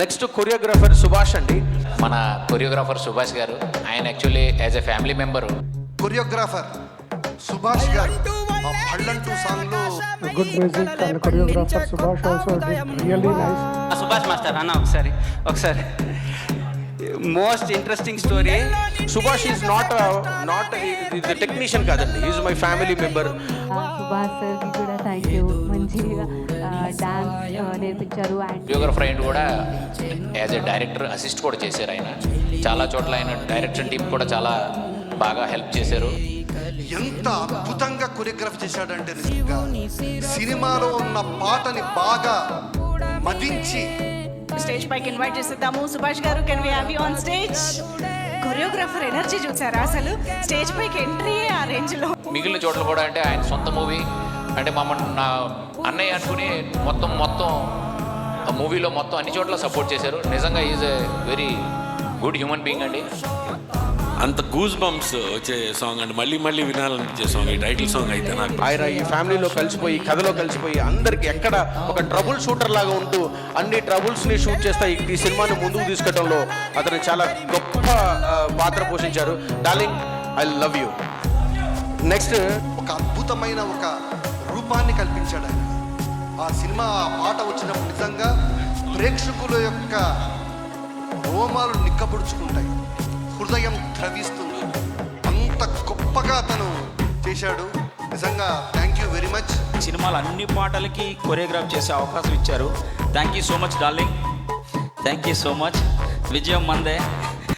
Next choreographer Subhash అండి. మన choreographer Subhash garu, ఆయన actually as a family member. Choreographer Subhash garu ఆ పళ్ళంటూ సాంగ్ లో good music and choreographer Subhash also really nice. Subhash master అన్న ఒకసారి most interesting story. Subhash is not technician కాదండి, is my family member. Subhash సార్కి కూడా థ్యాంక్ యూ, మంచిగా డాన్స్ నేర్పించారు. అండ్ కొరియోగ్రాఫర్ అయిన కూడా యాజ్ ఎ డైరెక్టర్ అసిస్ట్ కూడా చేశారు ఆయన. చాలా చోట్ల ఆయన డైరెక్షన్ టీం కూడా చాలా బాగా హెల్ప్ చేశారు. ఎంత అద్భుతంగా కొరియోగ్రాఫ్ చేశాడంటే నిజంగా సినిమాలో ఉన్న పాటని బాగా మదించి స్టేజ్ పైకి ఇన్వైట్ చేసేద్దాము. Subhash garu, can we have you on stage? Choreographer energy చూసారా అసలు? స్టేజ్ పైకి ఎంట్రీ ఆ రేంజ్ లో. మిగిలిన చోట్ల కూడా అంటే ఆయన సొంత మూవీ అంటే మమ్మల్ని నా అన్నయ్య అనుకుని మొత్తం ఆ మూవీలో మొత్తం అన్ని చోట్ల సపోర్ట్ చేశారు. నిజంగా is a very good human being అండి. అంత గూస్ బంప్స్ వచ్చే సాంగ్ అండి, మళ్ళీ మళ్ళీ వినాలనిపించే సాంగ్ ఈ టైటిల్ సాంగ్ అయితే నాకు. ఆయన ఈ ఫ్యామిలీలో కలిసిపోయి కథలో కలిసిపోయి అందరికి ఎక్కడ ఒక ట్రబుల్ షూటర్ లాగా ఉంటూ అన్ని ట్రబుల్స్ని షూట్ చేస్తా ఈ సినిమాని ముందుకు తీసుకెళ్లడంలో అతను చాలా గొప్ప పాత్ర పోషించారు. Darling, I love you. Next ఒక అద్భుతమైన ఒక రూపాన్ని కల్పించాడు ఆయన. ఆ సినిమా ఆ పాట వచ్చినప్పుడు నిజంగా ప్రేక్షకుల యొక్క రోమాలు నిక్కబుడుచుకుంటాయి, హృదయం ద్రవిస్తుంది. అంత గొప్పగా అతను చేశాడు. నిజంగా థ్యాంక్ యూ వెరీ మచ్. సినిమాలో అన్ని పాటలకి కొరియోగ్రాఫ్ చేసే అవకాశం ఇచ్చారు. Thank you so much darling, thank you so much. విజయం మందే.